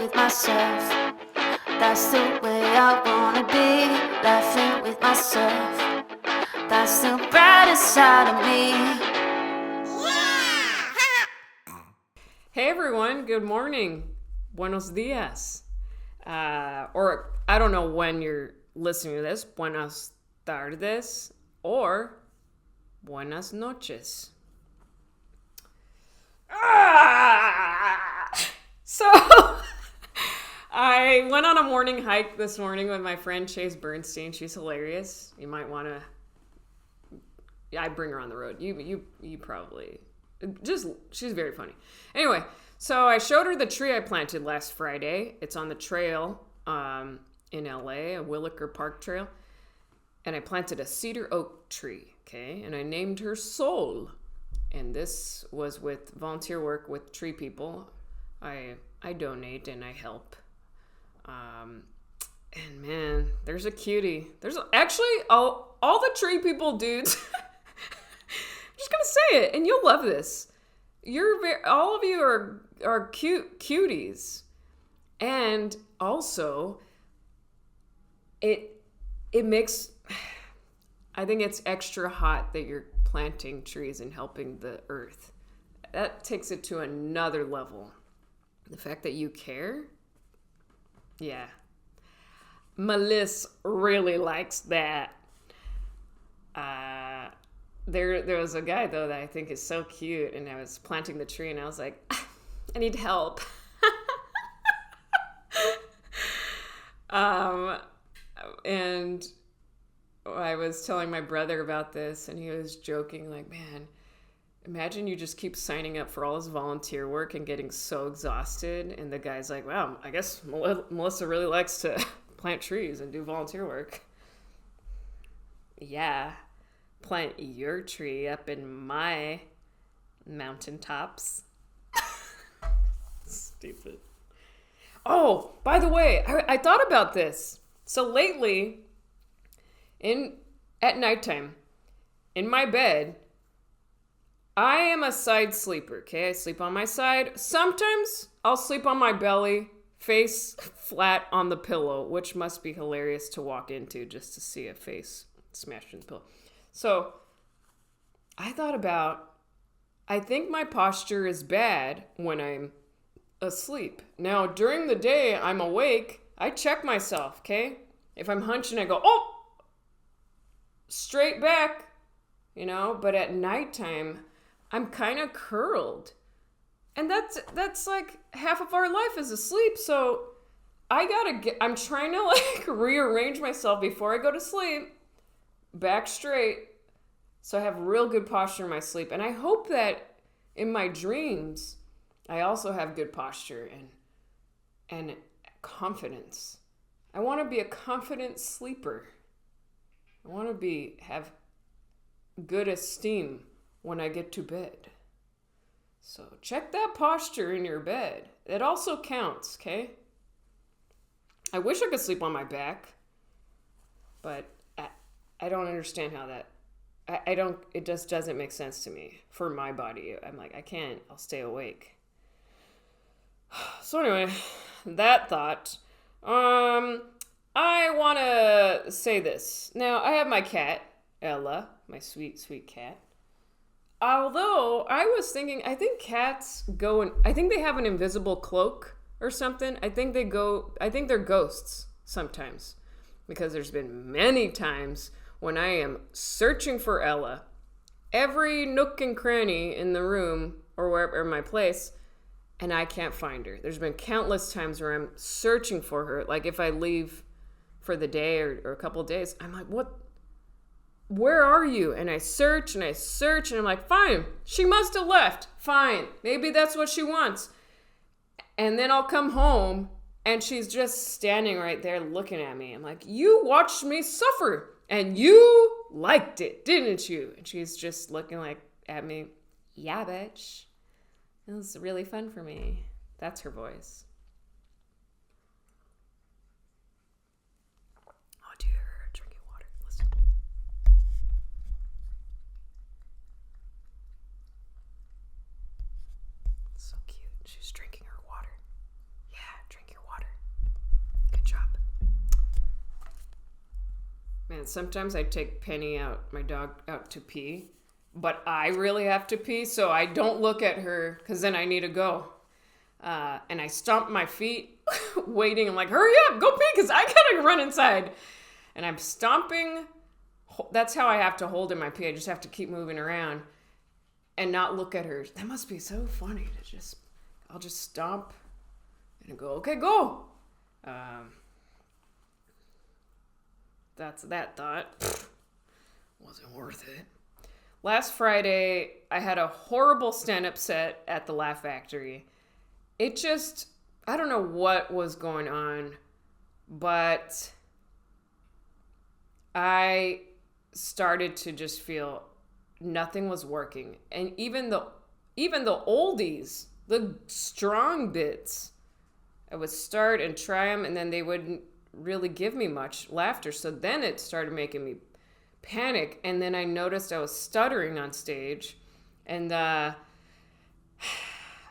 with myself. That's the way I wanna be, laughing with myself. That's the brightest side of me. Hey everyone, good morning. Buenos dias. Or I don't know when you're listening to this. Buenas tardes or buenas noches. So I went on a morning hike this morning with my friend Chase Bernstein. She's hilarious. You might want to. I bring her on the road. You probably she's very funny. Anyway, so I showed her the tree I planted last Friday. It's on the trail in LA, a Williker Park trail, and I planted a cedar oak tree. Okay, and I named her Sol. And this was with volunteer work with tree people. I donate and I help. And man, there's a cutie. There's actually all the tree people dudes. I'm just gonna say it, and you'll love this. All of you are cute cuties, and also it makes. I think it's extra hot that you're planting trees and helping the earth. That takes it to another level. The fact that you care, yeah. Meliss really likes that. There was a guy though that I think is so cute, and I was planting the tree and I was like, I need help. And I was telling my brother about this, and he was joking like, man, imagine you just keep signing up for all this volunteer work and getting so exhausted, and the guy's like, wow, I guess Melissa really likes to plant trees and do volunteer work. Yeah, plant your tree up in my mountaintops. Stupid. Oh, by the way, I thought about this. So lately, at nighttime, in my bed, I am a side sleeper, okay? I sleep on my side. Sometimes I'll sleep on my belly, face flat on the pillow, which must be hilarious to walk into just to see a face smashed in the pillow. So I think my posture is bad when I'm asleep. Now, during the day, I'm awake. I check myself, okay? If I'm hunching, I go, oh! Straight back, but at nighttime, I'm kind of curled. And that's like half of our life is asleep. So I'm trying to like rearrange myself before I go to sleep, back straight, so I have real good posture in my sleep. And I hope that in my dreams, I also have good posture and confidence. I want to be a confident sleeper. I want to have good esteem when I get to bed. So check that posture in your bed. It also counts, okay? I wish I could sleep on my back, but I don't understand how that... it just doesn't make sense to me for my body. I'm like, I can't. I'll stay awake. So anyway, that thought... I want to say this. Now, I have my cat, Ella, my sweet, sweet cat. Although, I was thinking, I think cats I think they have an invisible cloak or something. I think they're ghosts sometimes. Because there's been many times when I am searching for Ella, every nook and cranny in the room or wherever in my place, and I can't find her. There's been countless times where I'm searching for her. Like if I leave for the day or a couple of days, I'm like, what? Where are you? And I search and I'm like, fine, she must have left. Fine, maybe that's what she wants. And then I'll come home and she's just standing right there looking at me. I'm like, you watched me suffer and you liked it, didn't you? And she's just looking like at me, yeah, bitch. It was really fun for me. That's her voice. Oh, do you hear her drinking water? Listen. So cute. She's drinking her water. Yeah, drink your And sometimes I take Penny out, my dog, out to pee. But I really have to pee, so I don't look at her because then I need to go. And I stomp my feet, waiting. I'm like, hurry up, go pee, because I gotta run inside. And I'm stomping. That's how I have to hold in my pee. I just have to keep moving around and not look at her. That must be so funny to I'll just stomp and go, okay, go. That's that thought. Wasn't worth it. Last Friday, I had a horrible stand-up set at the Laugh Factory. It just, I don't know what was going on, but I started to just feel nothing was working. And even the oldies, the strong bits, I would start and try them, and then they wouldn't really give me much laughter. So then it started making me panic, and then I noticed I was stuttering on stage, and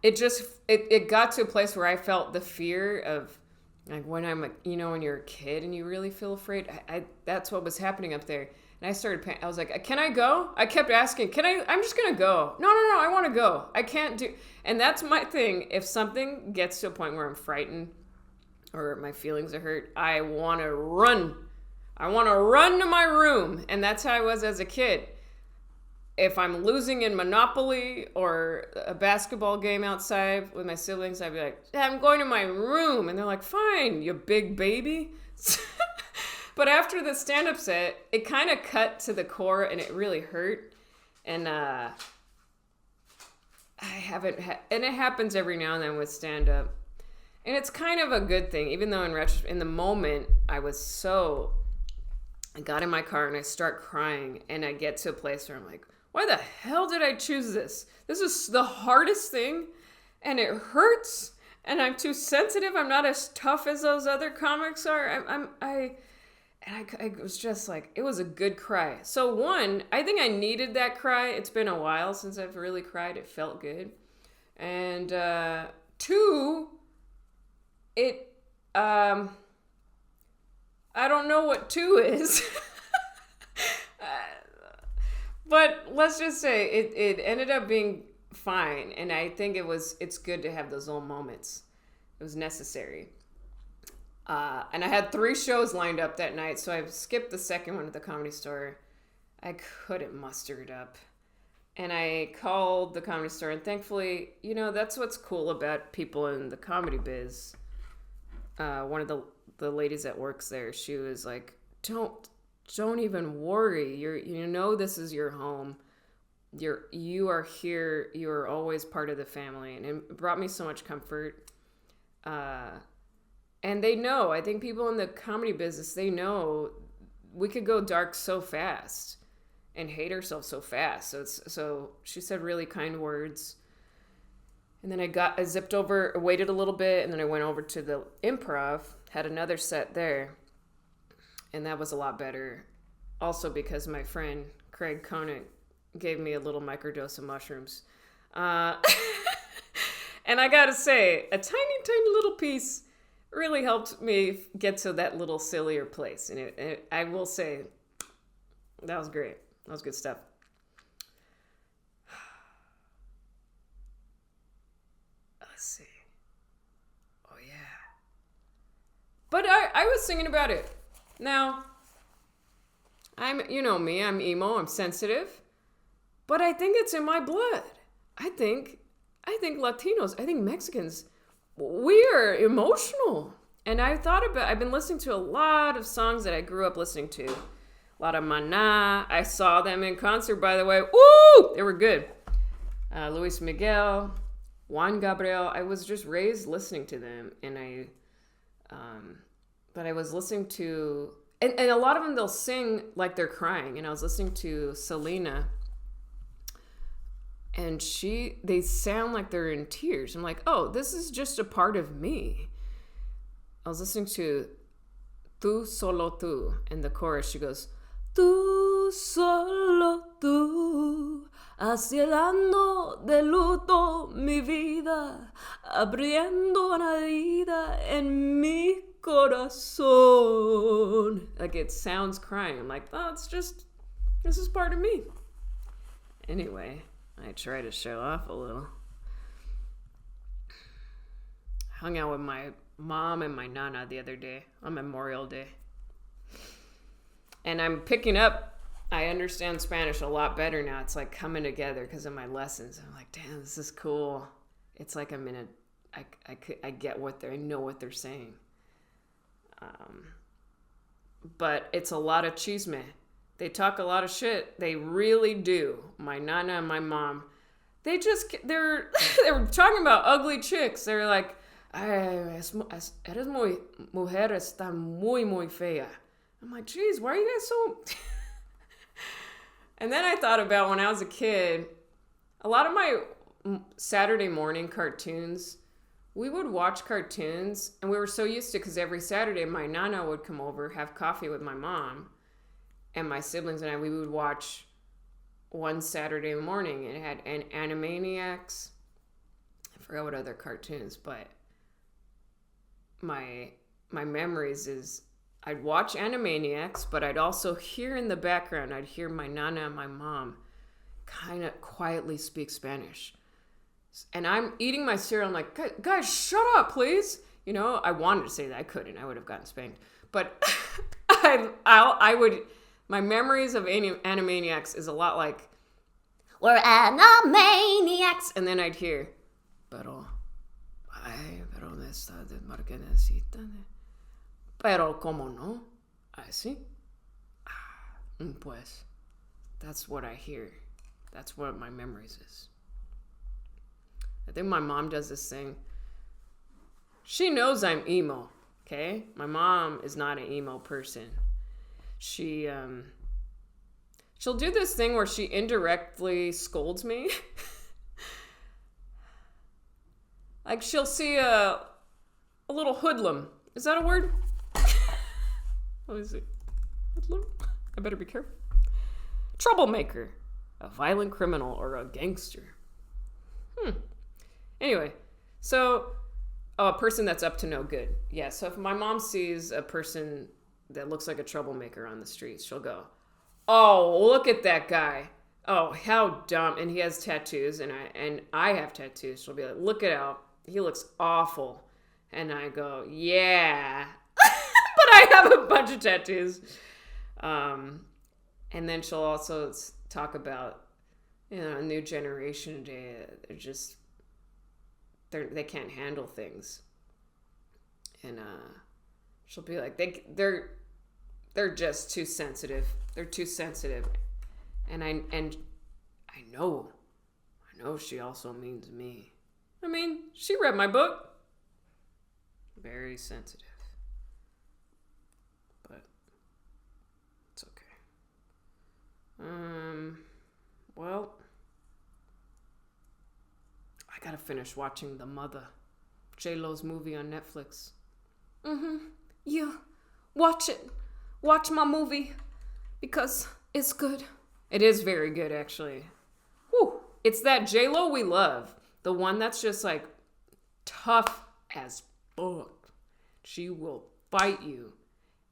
it got to a place where I felt the fear of, like, when I'm, when you're a kid and you really feel afraid. That's what was happening up there, and I started I was like, can I go? I kept asking, I'm just gonna go. No, I want to go. I can't do. And that's my thing. If something gets to a point where I'm frightened or my feelings are hurt, I want to run. I want to run to my room. And that's how I was as a kid. If I'm losing in Monopoly or a basketball game outside with my siblings, I'd be like, I'm going to my room. And they're like, fine, you big baby. But after the stand-up set, it kind of cut to the core and it really hurt. And I haven't and it happens every now and then with stand-up. And it's kind of a good thing, even though in the moment, I got in my car and I start crying, and I get to a place where I'm like, why the hell did I choose this? This is the hardest thing, and it hurts, and I'm too sensitive. I'm not as tough as those other comics are. I was just like, it was a good cry. So one, I think I needed that cry. It's been a while since I've really cried. It felt good. And two, I don't know what two is. But let's just say it ended up being fine. And I think it's good to have those little moments. It was necessary. And I had 3 shows lined up that night, so I skipped the second one at the Comedy Store. I couldn't muster it up. And I called the Comedy Store, and thankfully, that's what's cool about people in the comedy biz. One of the ladies that works there, she was like, don't even worry. This is your home. You are here. You are always part of the family. And it brought me so much comfort. And they know, I think people in the comedy business, they know we could go dark so fast and hate ourselves so fast. So she said really kind words. And then I zipped over, waited a little bit, and then I went over to the Improv, had another set there, and that was a lot better. Also because my friend Craig Conant gave me a little microdose of mushrooms. And I gotta say, a tiny, tiny little piece really helped me get to that little sillier place. And I will say, that was great. That was good stuff. Let's see. Oh, yeah. But I was singing about it. Now, you know me, I'm emo, I'm sensitive. But I think it's in my blood. I think Latinos, I think Mexicans, we are emotional. And I've been listening to a lot of songs that I grew up listening to. A lot of Maná. I saw them in concert, by the way. Woo! They were good. Luis Miguel, Juan Gabriel. I was just raised listening to them. And but I was listening to, and a lot of them, they'll sing like they're crying. And I was listening to Selena, and they sound like they're in tears. I'm like, oh, this is just a part of me. I was listening to Tu Solo Tu, and the chorus, she goes, Tu solo tu, haciendo de luto mi vida, abriendo una herida en mi corazón. Like it sounds crying. I'm like, oh, this is part of me. Anyway, I try to show off a little. Hung out with my mom and my nana the other day on Memorial Day. And I'm picking up, I understand Spanish a lot better now. It's like coming together because of my lessons. I'm like, damn, this is cool. It's like I'm in a, I get I know what they're saying. But it's a lot of chisme. They talk a lot of shit. They really do. My nana and my mom, they're talking about ugly chicks. They're like, eres mujer está muy fea. I'm like, geez, why are you guys so... And then I thought about when I was a kid, a lot of my Saturday morning cartoons, we would watch cartoons, and we were so used to, because every Saturday my nana would come over, have coffee with my mom, and my siblings and we would watch one Saturday morning. It had an Animaniacs. I forgot what other cartoons, but my memories is I'd watch Animaniacs, but I'd also hear in the background, I'd hear my nana and my mom kind of quietly speak Spanish. And I'm eating my cereal. I'm like, guys, shut up, please. You know, I wanted to say that. I couldn't. I would have gotten spanked. But I would, my memories of Animaniacs is a lot like, we're Animaniacs. And then I'd hear, pero me está de marquenecita. Pero como no, así. Pues, that's what I hear. That's what my memories is. I think my mom does this thing. She knows I'm emo, okay? My mom is not an emo person. She'll do this thing where she indirectly scolds me. Like she'll see a little hoodlum. Is that a word? What is it? Hoodlum? I better be careful. Troublemaker. A violent criminal or a gangster. Anyway, so a person that's up to no good. Yeah, so if my mom sees a person that looks like a troublemaker on the streets, she'll go, oh, look at that guy. Oh, how dumb. And he has tattoos, and I have tattoos. She'll be like, look it out. He looks awful. And I go, yeah. But I have a bunch of tattoos. And then she'll also talk about, you know, a new generation today. They can't handle things. And she'll be like, they're just too sensitive. They're too sensitive. And I know she also means me. I mean, she read my book. Very sensitive. But it's okay. Well, I gotta finish watching The Mother, J-Lo's movie on Netflix. Yeah, watch it. Watch my movie because it's good. It is very good, actually. Whew. It's that J-Lo we love. The one that's just like tough as fuck. She will fight you.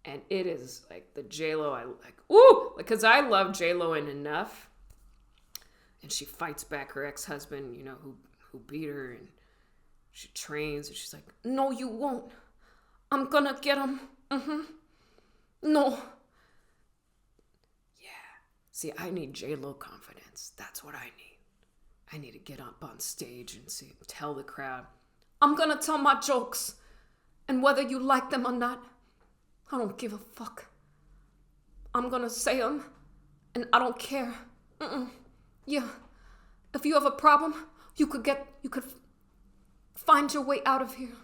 And it is like the J-Lo I like. Ooh! Because I love J-Lo in Enough. And she fights back her ex-husband, you know, who beat her. And she trains. And she's like, no, you won't. I'm gonna get him. No. Yeah. See, I need J-Lo confidence. That's what I need. I need to get up on stage and tell the crowd, I'm gonna tell my jokes. And whether you like them or not, I don't give a fuck. I'm gonna say them, and I don't care. Yeah. If you have a problem, you could find your way out of here.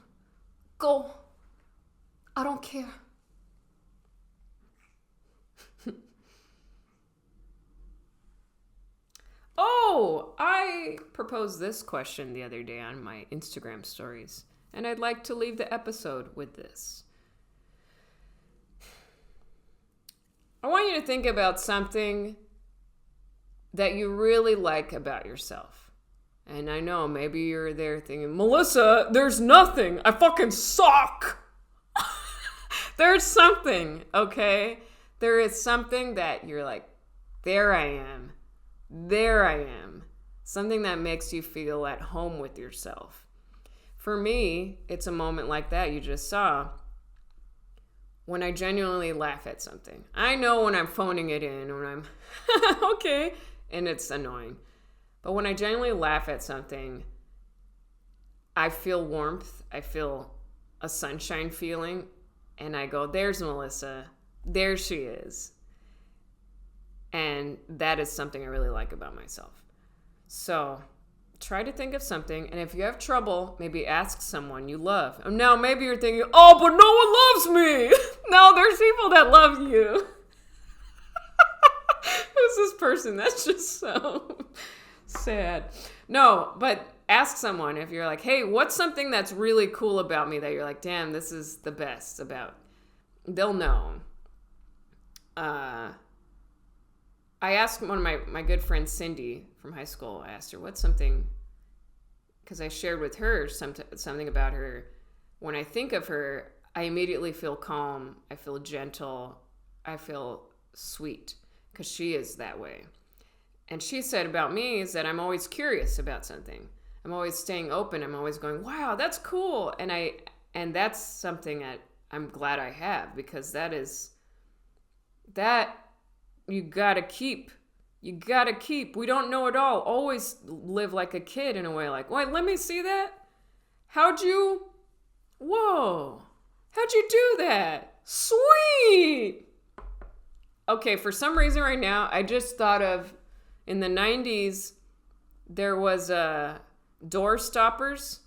Go. I don't care. Oh, I proposed this question the other day on my Instagram stories, and I'd like to leave the episode with this. I want you to think about something that you really like about yourself. And I know maybe you're there thinking, Melissa, there's nothing. I fucking suck. There's something, okay? There is something that you're like, there I am. There I am. Something that makes you feel at home with yourself. For me, it's a moment like that you just saw. When I genuinely laugh at something. I know when I'm phoning it in, when I'm, okay, and it's annoying. But when I genuinely laugh at something, I feel warmth. I feel a sunshine feeling. And I go, there's Melissa. There she is. And that is something I really like about myself. So try to think of something. And if you have trouble, maybe ask someone you love. And now maybe you're thinking, oh, but no one loves me. No, there's people that love you. Who's this person? That's just so sad. No, but ask someone if you're like, hey, what's something that's really cool about me that you're like, damn, this is the best about. They'll know. I asked one of my good friend Cindy from high school, I asked her, what's something, because I shared with her something about her. When I think of her, I immediately feel calm. I feel gentle. I feel sweet, because she is that way. And she said about me is that I'm always curious about something. I'm always staying open. I'm always going, wow, that's cool. And that's something that I'm glad I have, because that you gotta keep. You gotta keep. We don't know it all. Always live like a kid in a way, like, wait, let me see that. How'd you do that? Sweet. Okay, for some reason right now, I just thought of, in the 90s, there was door stoppers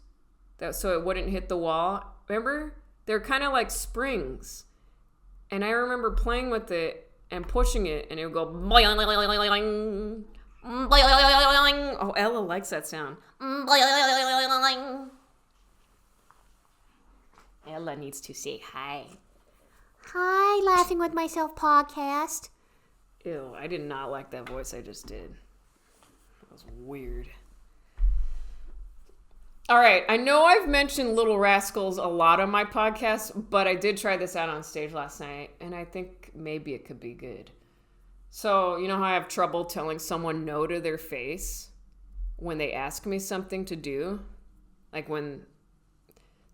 so it wouldn't hit the wall. Remember? They're kind of like springs. And I remember playing with it and pushing it, and it would go boing. Oh, Ella likes that sound. Ella needs to say hi. Hi, Laughing with Myself podcast. Ew, I did not like that voice I just did. That was weird. All right, I know I've mentioned Little Rascals a lot on my podcast, but I did try this out on stage last night, and I think maybe it could be good. So, you know how I have trouble telling someone no to their face when they ask me something to do? Like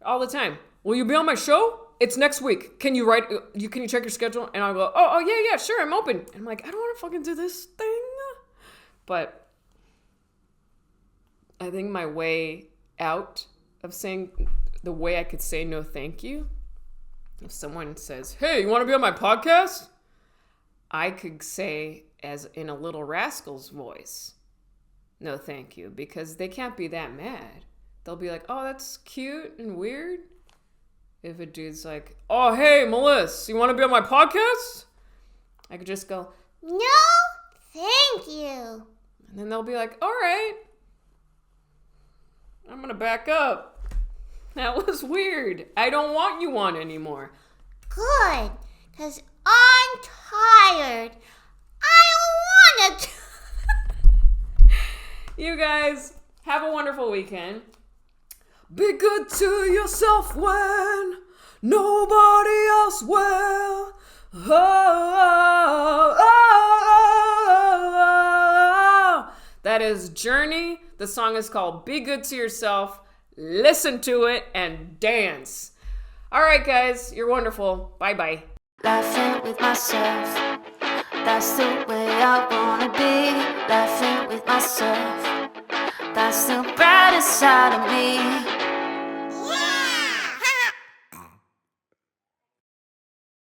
all the time. Will you be on my show? It's next week. Can you check your schedule? And I'll go, oh yeah, sure, I'm open. And I'm like, I don't want to fucking do this thing. But I think my way out of saying, the way I could say no thank you, if someone says, hey, you want to be on my podcast? I could say, as in a Little Rascals voice, no thank you, because they can't be that mad. They'll be like, oh, that's cute and weird. If a dude's like, oh, hey, Meliss, you want to be on my podcast? I could just go, no, thank you. And then they'll be like, all right, I'm going to back up. That was weird. I don't want you on anymore. Good, because I'm tired. I don't want to. You guys, have a wonderful weekend. Be good to yourself when nobody else will. That is Journey. The song is called Be Good to Yourself. Listen to it and dance. All right, guys, you're wonderful. Bye-bye. Laughing with myself. That's the way I wanna be. Laughing with myself. That's the brightest side of me.